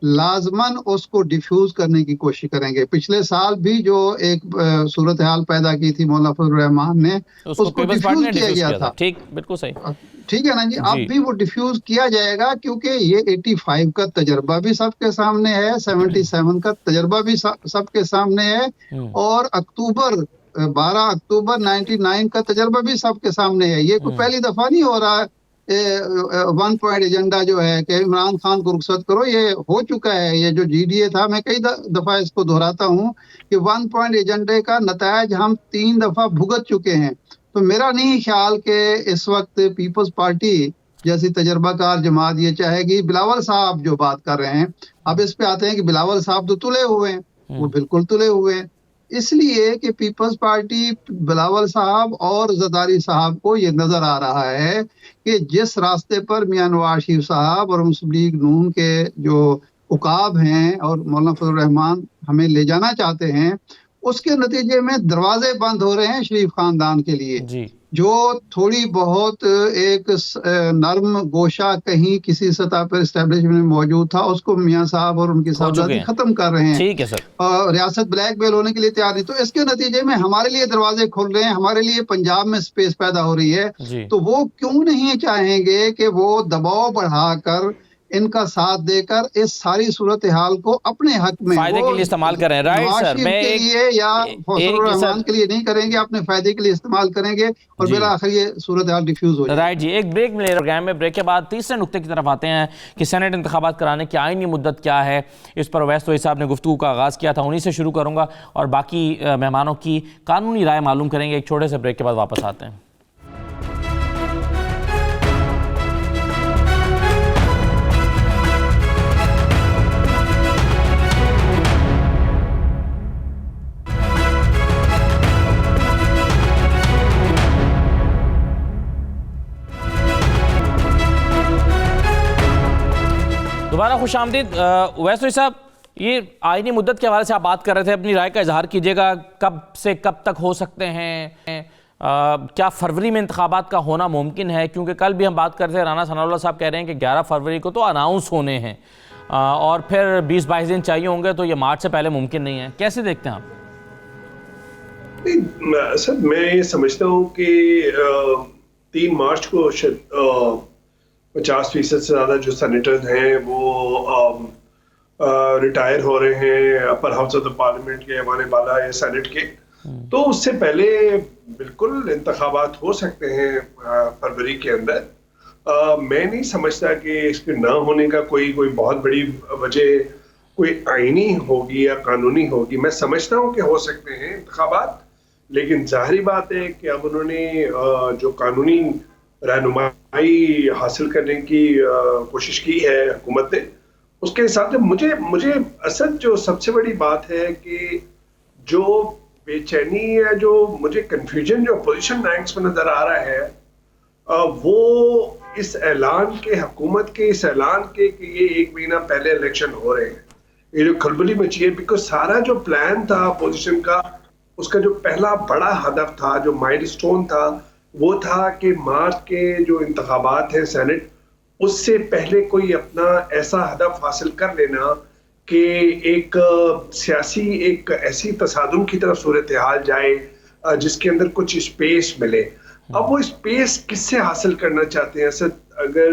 لازماً اس کو ڈیفیوز کرنے کی کوشش کریں گے. پچھلے سال بھی جو ایک صورتحال پیدا کی تھی مولانا فضل الرحمان نے، اس کو ڈیفیوز کیا گیا تھا. ٹھیک، بالکل صحیح، ٹھیک ہے نا جی. اب بھی وہ ڈیفیوز کیا جائے گا کیونکہ یہ 85 کا تجربہ بھی سب کے سامنے ہے، 77 کا تجربہ بھی سب کے سامنے ہے، اور 12 اکتوبر 99 کا تجربہ بھی سب کے سامنے ہے. یہ کوئی پہلی دفعہ نہیں ہو رہا. 1 پوائنٹ ایجنڈا جو ہے کہ عمران خان کو رخصت کرو، یہ ہو چکا ہے. یہ جو GDA تھا، میں کئی دفعہ اس کو دہراتا ہوں کہ 1 پوائنٹ ایجنڈے کا نتائج ہم 3 دفعہ بھگت چکے ہیں. تو میرا نہیں خیال کہ اس وقت پیپلز پارٹی جیسی تجربہ کار جماعت یہ چاہے گی. بلاول صاحب جو بات کر رہے ہیں، اب اس پہ آتے ہیں کہ بلاول صاحب تو تلے ہوئے ہیں، وہ بالکل تلے ہوئے ہیں، اس لیے کہ پیپلز پارٹی بلاول صاحب اور زرداری صاحب کو یہ نظر آ رہا ہے کہ جس راستے پر میاں نواز شریف صاحب اور مسلم لیگ نون کے جو عقاب ہیں اور مولانا فضل الرحمان ہمیں لے جانا چاہتے ہیں، اس کے نتیجے میں دروازے بند ہو رہے ہیں شریف خاندان کے لیے. جو تھوڑی بہت ایک نرم گوشہ کہیں کسی سطح پر اسٹیبلشمنٹ میں موجود تھا، اس کو میاں صاحب اور ان کی صاحبزادی ختم کر رہے ہیں. ٹھیک ہے سر. ریاست بلیک میل ہونے کے لیے تیار نہیں. تو اس کے نتیجے میں ہمارے لیے دروازے کھل رہے ہیں، ہمارے لیے پنجاب میں سپیس پیدا ہو رہی ہے. تو وہ کیوں نہیں چاہیں گے کہ وہ دباؤ بڑھا کر ان کا ساتھ دے کر اس ساری صورتحال کو اپنے حق میں فائدے کے لیے استعمال کریں. رائٹ سر، میں کے لیے یا فضل الرحمان کے لیے نہیں کریں گے، اپنے فائدے کے لیے استعمال کریں گے، اور بالآخر یہ صورتحال ڈیفیوز ہو جائے. رائٹ جی، ایک بریک ملے پروگرام میں. بریک کے بعد تیسرے نقطے کی طرف آتے ہیں کہ سینٹ انتخابات کرانے کی آئینی مدت کیا ہے. اس پر اویس طویل صاحب نے گفتگو کا آغاز کیا تھا، انہی سے شروع کروں گا، اور باقی مہمانوں کی قانونی رائے معلوم کریں گے. ایک چھوٹے سے بریک کے بعد واپس آتے ہیں. خوش آمدید. ویسے صاحب یہ آئینی مدت کے حوالے سے آپ بات کر رہے تھے, اپنی رائے کا اظہار کیجیے گا, کب سے کب تک ہو سکتے ہیں, کیا فروری میں انتخابات کا ہونا ممکن ہے؟ کیونکہ کل بھی ہم بات کر رہے تھے, رانا ثناء اللہ صاحب کہہ رہے ہیں کہ 11 فروری کو تو اناؤنس ہونے ہیں اور پھر 20-22 دن چاہیے ہوں گے, تو یہ مارچ سے پہلے ممکن نہیں ہے. کیسے دیکھتے ہیں آپ؟ سر میں یہ سمجھتا ہوں کہ 3 مارچ کو 50% سے زیادہ جو سینیٹرز ہیں وہ ریٹائر ہو رہے ہیں upper house of the parliament کے, ایوان بالا یا سینٹ کے, تو اس سے پہلے بالکل انتخابات ہو سکتے ہیں فروری کے اندر. میں نہیں سمجھتا کہ اس کے نہ ہونے کا کوئی بہت بڑی وجہ کوئی آئینی ہوگی یا قانونی ہوگی. میں سمجھتا ہوں کہ ہو سکتے ہیں انتخابات, لیکن ظاہری بات ہے کہ اب انہوں نے جو قانونی رہنمائی حاصل کرنے کی کوشش کی ہے حکومت نے, اس کے حساب سے مجھے اصل جو سب سے بڑی بات ہے کہ جو بے چینی ہے, جو مجھے کنفیوژن جو اپوزیشن رینکس میں نظر آ رہا ہے, وہ اس اعلان کے, حکومت کے اس اعلان کے کہ یہ 1 مہینہ پہلے الیکشن ہو رہے ہیں, یہ جو کھلبلی مچی ہے. بیکاز سارا جو پلان تھا اپوزیشن کا, اس کا جو پہلا بڑا ہدف تھا, جو مائل سٹون تھا, وہ تھا کہ مارچ کے جو انتخابات ہیں سینٹ, اس سے پہلے کوئی اپنا ایسا ہدف حاصل کر لینا کہ ایک سیاسی ایک ایسی تصادم کی طرف صورتحال جائے جس کے اندر کچھ اسپیس ملے. اب وہ اسپیس کس سے حاصل کرنا چاہتے ہیں؟ سر اگر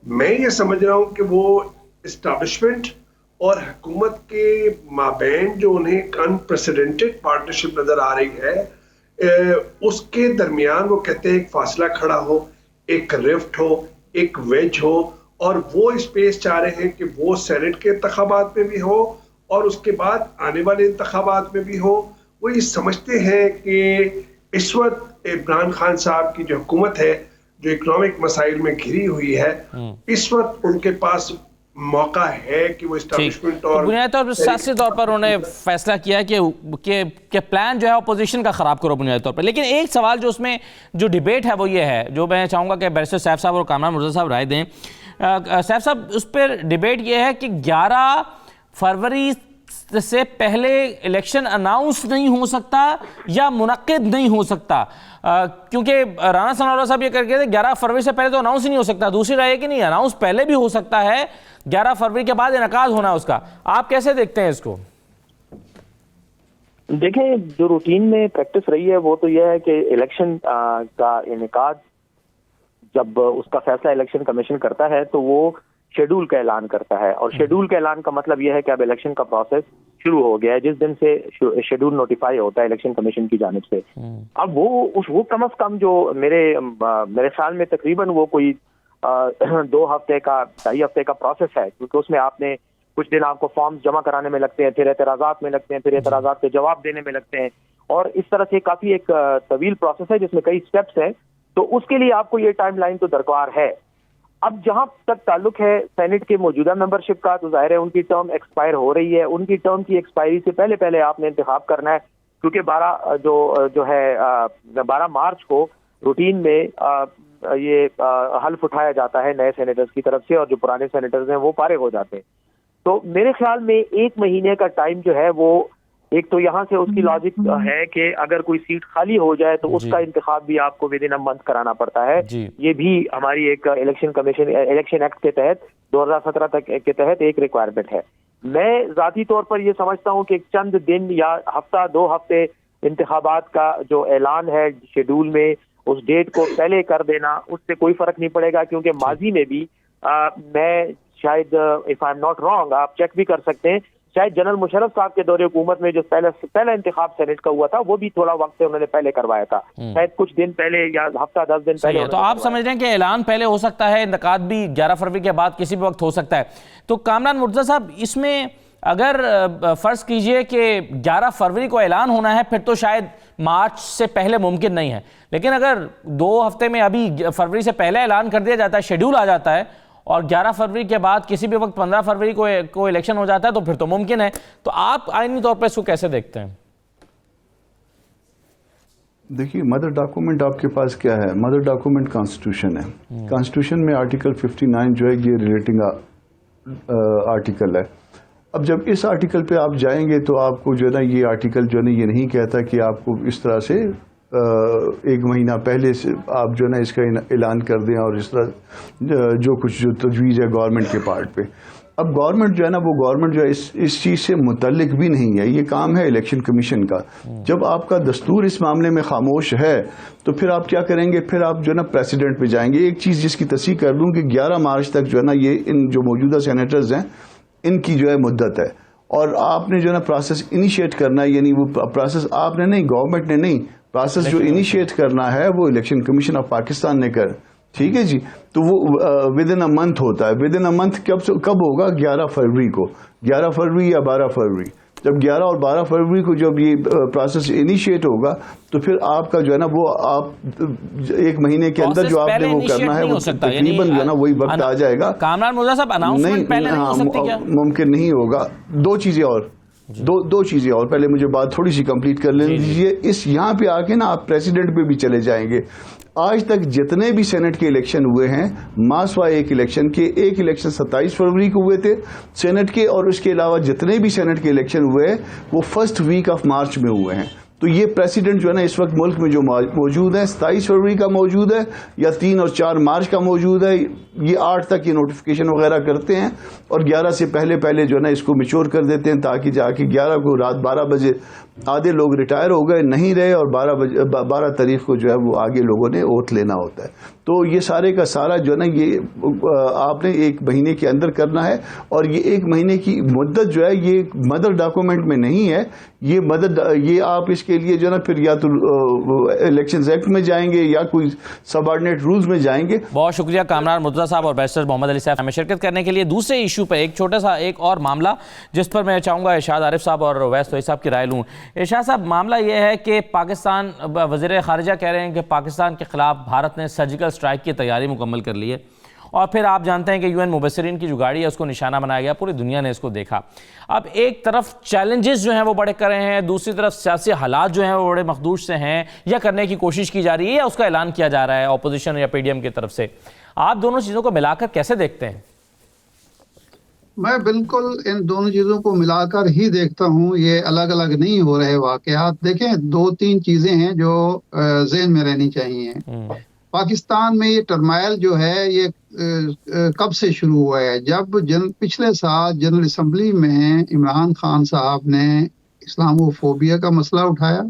میں یہ سمجھ رہا ہوں کہ وہ اسٹیبلشمنٹ اور حکومت کے مابین جو انہیں انپریسیڈنٹڈ پارٹنرشپ نظر آ رہی ہے, اس کے درمیان وہ کہتے ہیں ایک فاصلہ کھڑا ہو, ایک رفٹ ہو, ایک ویج ہو, اور وہ اسپیس چاہ رہے ہیں کہ وہ سینٹ کے انتخابات میں بھی ہو اور اس کے بعد آنے والے انتخابات میں بھی ہو. وہ یہ سمجھتے ہیں کہ اس وقت عمران خان صاحب کی جو حکومت ہے, جو اکنامک مسائل میں گھری ہوئی ہے, اس وقت ان کے پاس موقع ہے کہ وہ اسٹیبلشمنٹ اور بنیادی طور پر سیاسی طور پر انہوں نے فیصلہ کیا ہے کہ پلان جو ہے اپوزیشن کا خراب کرو بنیادی طور پر. لیکن ایک سوال جو اس میں جو ڈیبیٹ ہے وہ یہ ہے, جو میں چاہوں گا کہ بیرسٹر سیف صاحب اور کامران مرزا صاحب رائے دیں. سیف صاحب, اس پر ڈیبیٹ یہ ہے کہ 11 فروری سے پہلے الیکشن اناؤنس نہیں ہو سکتا یا منعقد نہیں ہو سکتا, کیونکہ رانا ثناء اللہ صاحب یہ کر کے تھے 11 فروری سے پہلے تو اناؤنس ہی نہیں ہو سکتا. دوسری رائے کہ نہیں, اناؤنس پہلے بھی ہو سکتا ہے, 11 فروری کے بعد انعقاد ہونا ہے اس کا. آپ کیسے دیکھتے ہیں اس کو؟ دیکھیں, جو روٹین میں پریکٹس رہی ہے وہ تو یہ ہے کہ الیکشن کا انعقاد جب اس کا فیصلہ الیکشن کمیشن کرتا ہے تو وہ شیڈول کا اعلان کرتا ہے, اور شیڈول کے اعلان کا مطلب یہ ہے کہ اب الیکشن کا پروسیس شروع ہو گیا ہے جس دن سے شیڈول نوٹیفائی ہوتا ہے الیکشن کمیشن کی جانب سے. اب وہ کم از کم جو میرے خیال میں تقریباً وہ کوئی 2 ہفتے کا 2.5 ہفتے کا پروسیس ہے, کیونکہ اس میں آپ نے کچھ دن آپ کو فارمز جمع کرانے میں لگتے ہیں, پھر اعتراضات میں لگتے ہیں, پھر اعتراضات کے جواب دینے میں لگتے ہیں, اور اس طرح سے کافی ایک طویل پروسیس ہے جس میں کئی سٹیپس ہیں. تو اس کے لیے آپ کو یہ ٹائم لائن تو درکار ہے. اب جہاں تک تعلق ہے سینٹ کے موجودہ ممبرشپ کا, تو ظاہر ہے ان کی ٹرم ایکسپائر ہو رہی ہے. ان کی ٹرم کی ایکسپائری سے پہلے آپ نے انتخاب کرنا ہے, کیونکہ 12 مارچ کو روٹین میں یہ حلف اٹھایا جاتا ہے نئے سینیٹرز کی طرف سے, اور جو پرانے سینیٹرز ہیں وہ فارغ ہو جاتے ہیں. تو میرے خیال میں 1 مہینے کا ٹائم جو ہے وہ, ایک تو یہاں سے اس کی لاجک ہے کہ اگر کوئی سیٹ خالی ہو جائے تو اس کا انتخاب بھی آپ کو ودن اے منتھ کرانا پڑتا ہے. یہ بھی ہماری ایک الیکشن ایکٹ کے تحت 2017 تک کے تحت ایک ریکوائرمنٹ ہے. میں ذاتی طور پر یہ سمجھتا ہوں کہ چند دن یا ہفتہ 2 ہفتے انتخابات کا جو اعلان ہے شیڈول میں, اس ڈیٹ کو پہلے کر دینا, اس سے کوئی فرق نہیں پڑے گا. کیونکہ ماضی میں بھی میں شاید if I am not wrong, آپ چیک بھی کر سکتے ہیں, شاید جنرل مشرف صاحب کے دور حکومت میں جو پہلا انتخاب سینٹ کا ہوا تھا وہ بھی تھوڑا وقت سے انہوں نے پہلے کروایا تھا, شاید کچھ دن پہلے یا ہفتہ 10 دن پہلے. تو آپ سمجھ رہے ہیں کہ اعلان پہلے ہو سکتا ہے, انعقاد بھی 11 فروری کے بعد کسی بھی وقت ہو سکتا ہے. تو کامران مرزا صاحب, اس میں اگر فرض کیجئے کہ 11 فروری کو اعلان ہونا ہے, پھر تو شاید مارچ سے پہلے ممکن نہیں ہے. لیکن اگر 2 ہفتے میں ابھی فروری سے پہلے اعلان کر دیا جاتا ہے, شیڈول آ جاتا ہے, اور 11 فروری کے بعد کسی بھی وقت 15 فروری کو الیکشن ہو جاتا ہے, تو پھر تو ممکن ہے. تو آپ آئینی طور پر اس کو کیسے دیکھتے ہیں؟ دیکھیے, مدر ڈاکومنٹ آپ کے پاس کیا ہے؟ مدر ڈاکومنٹ کانسٹیٹیوشن ہے. کانسٹیٹیوشن میں آرٹیکل 59 جو ہے یہ ریلیٹنگ آرٹیکل ہے. اب جب اس آرٹیکل پہ آپ جائیں گے تو آپ کو جو ہے نا یہ آرٹیکل جو ہے نا یہ نہیں کہتا کہ آپ کو اس طرح سے 1 مہینہ پہلے سے آپ جو ہے نا اس کا اعلان کر دیں اور اس طرح جو کچھ جو تجویز ہے گورنمنٹ کے پارٹ پہ. اب گورنمنٹ جو ہے نا وہ گورنمنٹ جو ہے اس چیز سے متعلق بھی نہیں ہے, یہ کام ہے الیکشن کمیشن کا. جب آپ کا دستور اس معاملے میں خاموش ہے تو پھر آپ کیا کریں گے, پھر آپ جو ہے نا پریسیڈنٹ پہ جائیں گے. ایک چیز جس کی تصحیح کر دوں کہ 11 مارچ تک جو ہے نا یہ ان جو موجودہ سینیٹرز ہیں ان کی جو ہے مدت ہے, اور آپ نے جو ہے نا پروسیس انیشیٹ کرنا ہے, یعنی وہ پروسیس آپ نے نہیں, گورنمنٹ نے نہیں, پروسیس جو انیشیٹ کرنا ہے وہ الیکشن کمیشن آف پاکستان نے کر. ٹھیک ہے جی, تو وہ ود ان اے منتھ ہوتا ہے. ود ان اے منتھ کب ہوگا؟ 11 فروری کو, 11 فروری یا 12 فروری. جب 11 اور 12 فروری کو جب یہ پروسیس انیشیٹ ہوگا تو پھر آپ کا جو ہے نا وہ آپ 1 مہینے کے اندر جو آپ نے وہ کرنا ہے وہ تقریباً جو ہے نا وہی وقت آ جائے گا. کامران مرزا صاحب اناؤنسمنٹ پہلے نہیں ہو سکتی کیا؟ ممکن نہیں ہوگا. 2 چیزیں اور دو چیزیں اور, پہلے مجھے بات تھوڑی سی کمپلیٹ کر لیں دیجیے. اس یہاں پہ آ کے نا آپ پریسیڈنٹ پہ بھی چلے جائیں گے. آج تک جتنے بھی سینٹ کے الیکشن ہوئے ہیں ماسوائے ایک الیکشن 27 فروری کو ہوئے تھے سینٹ کے, اور اس کے علاوہ جتنے بھی سینٹ کے الیکشن ہوئے وہ فرسٹ ویک آف مارچ میں ہوئے ہیں. تو یہ پریسیڈنٹ جو ہے نا اس وقت ملک میں جو موجود ہے 27 فروری کا موجود ہے یا 3 اور 4 مارچ کا موجود ہے. یہ 8 تک یہ نوٹیفیکیشن وغیرہ کرتے ہیں اور 11 سے پہلے جو ہے نا اس کو میچور کر دیتے ہیں تاکہ جا کے 11 کو رات 12 بجے آدھے لوگ ریٹائر ہو گئے نہیں رہے, اور 12 تاریخ کو جو ہے وہ آگے لوگوں نے اوتھ لینا ہوتا ہے. تو یہ سارے کا سارا جو ہے نا یہ آپ نے 1 مہینے کے اندر کرنا ہے, اور یہ 1 مہینے کی مدت جو ہے یہ مدر ڈاکومنٹ میں نہیں ہے. یہ آپ اس کے لیے جو ہے نا پھر یا تو الیکشنز ایکٹ میں جائیں گے یا کوئی سب آرڈینیٹ رولز میں جائیں گے. بہت شکریہ کامران مرتضیٰ صاحب اور بیرسٹر محمد علی صاحب ہمیں شرکت کرنے کے لیے. دوسرے ایشو پہ ایک چھوٹا سا ایک اور معاملہ جس پر میں چاہوں گا ارشاد عارف صاحب اور اویس توئی صاحب کی رائے لوں. ارشاد صاحب, معاملہ یہ ہے کہ پاکستان وزیر خارجہ کہہ رہے ہیں کہ پاکستان کے خلاف بھارت نے سرجیکل اسٹرائک کی تیاری مکمل کر لی ہے, اور پھر آپ جانتے ہیں کہ UN مبصرین کی جو گاڑی ہے اس کو نشانہ بنایا گیا, پوری دنیا نے اس کو دیکھا. اب ایک طرف چیلنجز جو ہیں وہ بڑے کر رہے ہیں, دوسری طرف سیاسی حالات جو ہیں وہ بڑے مخدوش سے ہیں, یا کرنے کی کوشش کی جا رہی ہے یا اس کا اعلان کیا جا رہا ہے اپوزیشن یا PDM کی طرف سے. آپ دونوں چیزوں کو ملا کر کیسے دیکھتے ہیں؟ میں بالکل ان دونوں چیزوں کو ملا کر ہی دیکھتا ہوں, یہ الگ الگ نہیں ہو رہے واقعات. دیکھیں 2-3 چیزیں ہیں جو ذہن میں رہنی چاہیے. پاکستان میں یہ ٹرمائل جو ہے یہ کب سے شروع ہوا ہے؟ جب پچھلے سال جنرل اسمبلی میں عمران خان صاحب نے اسلامو فوبیا کا مسئلہ اٹھایا,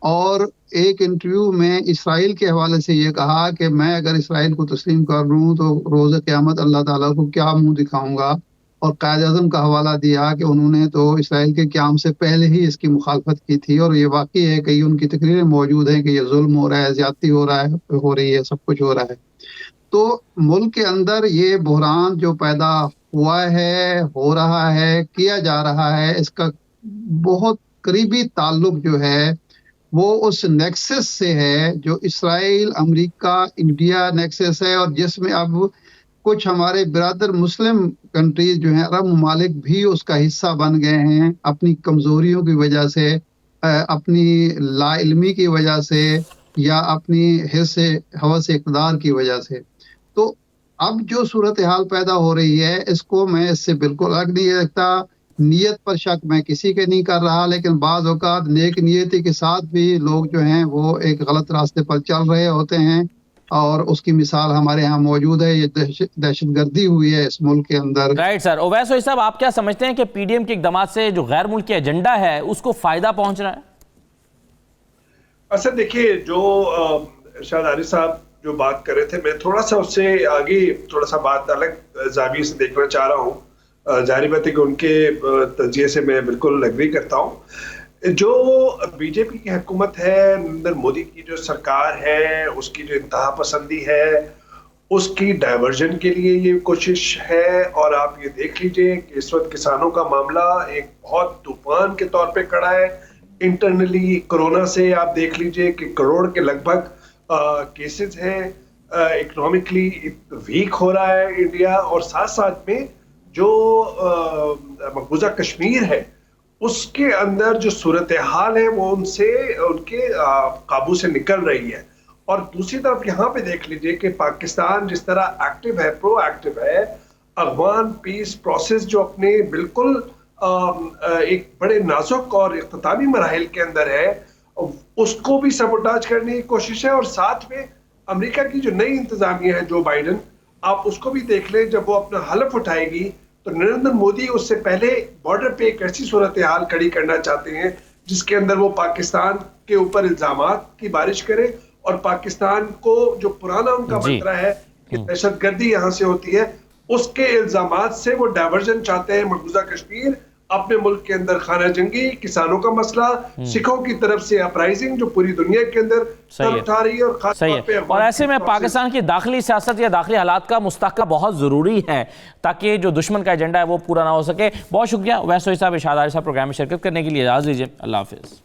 اور ایک انٹرویو میں اسرائیل کے حوالے سے یہ کہا کہ میں اگر اسرائیل کو تسلیم کر لوں تو روز قیامت اللہ تعالیٰ کو کیا منہ دکھاؤں گا, اور قائد اعظم کا حوالہ دیا کہ انہوں نے تو اسرائیل کے قیام سے پہلے ہی اس کی مخالفت کی تھی, اور یہ واقعی ہے کہ ان کی تقریریں موجود ہیں کہ یہ ظلم ہو رہا ہے, زیادتی ہو رہی ہے, سب کچھ ہو رہا ہے. تو ملک کے اندر یہ بحران جو پیدا ہوا ہے, ہو رہا ہے, کیا جا رہا ہے, اس کا بہت قریبی تعلق جو ہے وہ اس نیکسس سے ہے جو اسرائیل امریکہ انڈیا نیکسس ہے, اور جس میں اب کچھ ہمارے برادر مسلم کنٹریز جو ہیں عرب ممالک بھی اس کا حصہ بن گئے ہیں اپنی کمزوریوں کی وجہ سے, اپنی لا علمی کی وجہ سے, یا اپنی حوث اقتدار کی وجہ سے. تو اب جو صورتحال پیدا ہو رہی ہے اس کو میں اس سے بالکل الگ نہیں رکھتا. نیت پر شک میں کسی کے نہیں کر رہا, لیکن بعض اوقات نیک نیتی کے ساتھ بھی لوگ جو ہیں وہ ایک غلط راستے پر چل رہے ہوتے ہیں, اور اس کی مثال ہمارے ہاں موجود ہے. یہ دہشت گردی ہوئی ہے اس ملک کے اندر. Right sir. اویس توئی صاحب, آپ کیا سمجھتے ہیں کہ PDM کے اقدامات سے جو غیر ملکی ایجنڈا ہے اس کو فائدہ پہنچ رہا ہے؟ اصل دیکھیے جو ارشاد عارف صاحب جو بات کر رہے تھے, میں تھوڑا سا اس سے آگے تھوڑا سا بات الگ زاویے سے دیکھنا چاہ رہا ہوں. ظاہر بات ہے کہ ان کے تجزیے سے میں بالکل اگری کرتا ہوں. جو BJP کی حکومت ہے, نریندر مودی کی جو سرکار ہے, اس کی جو انتہا پسندی ہے, اس کی ڈائیورژن کے لیے یہ کوشش ہے. اور آپ یہ دیکھ لیجئے کہ اس وقت کسانوں کا معاملہ ایک بہت طوفان کے طور پہ کھڑا ہے. انٹرنلی کورونا سے آپ دیکھ لیجئے کہ کروڑ کے لگ بھگ کیسز ہیں. اکنامکلی ویک ہو رہا ہے انڈیا, اور ساتھ ساتھ میں جو مقبوضہ کشمیر ہے اس کے اندر جو صورتحال ہے وہ ان کے قابو سے نکل رہی ہے. اور دوسری طرف یہاں پہ دیکھ لیجئے کہ پاکستان جس طرح ایکٹیو ہے, پرو ایکٹیو ہے, افغان پیس پروسیس جو اپنے بالکل ایک بڑے نازک اور اختتامی مراحل کے اندر ہے اس کو بھی سبوٹاج کرنے کی کوشش ہے. اور ساتھ میں امریکہ کی جو نئی انتظامیہ ہے جو بائیڈن, آپ اس کو بھی دیکھ لیں, جب وہ اپنا حلف اٹھائے گی تو نریندر مودی اس سے پہلے بارڈر پہ ایک ایسی صورتحال کھڑی کرنا چاہتے ہیں جس کے اندر وہ پاکستان کے اوپر الزامات کی بارش کرے اور پاکستان کو جو پرانا ان کا منترا ہے کہ دہشت گردی یہاں سے ہوتی ہے اس کے الزامات سے وہ ڈائیورژن چاہتے ہیں. مقبوضہ کشمیر, اپنے ملک کے اندر خانہ جنگی, کسانوں کا مسئلہ, سکھوں کی طرف سے اپرائزنگ جو پوری دنیا کے اندر سر اٹھا رہی ہے اور خاص طور پہ اور ایسے میں پاکستان کی داخلی سیاست یا داخلی حالات کا مستحکم بہت ضروری ہے تاکہ جو دشمن کا ایجنڈا ہے وہ پورا نہ ہو سکے. بہت شکریہ اویس صاحب, ارشاد عارف صاحب, پروگرام میں شرکت کرنے کے لیے. اجازت دیجیے, اللہ حافظ.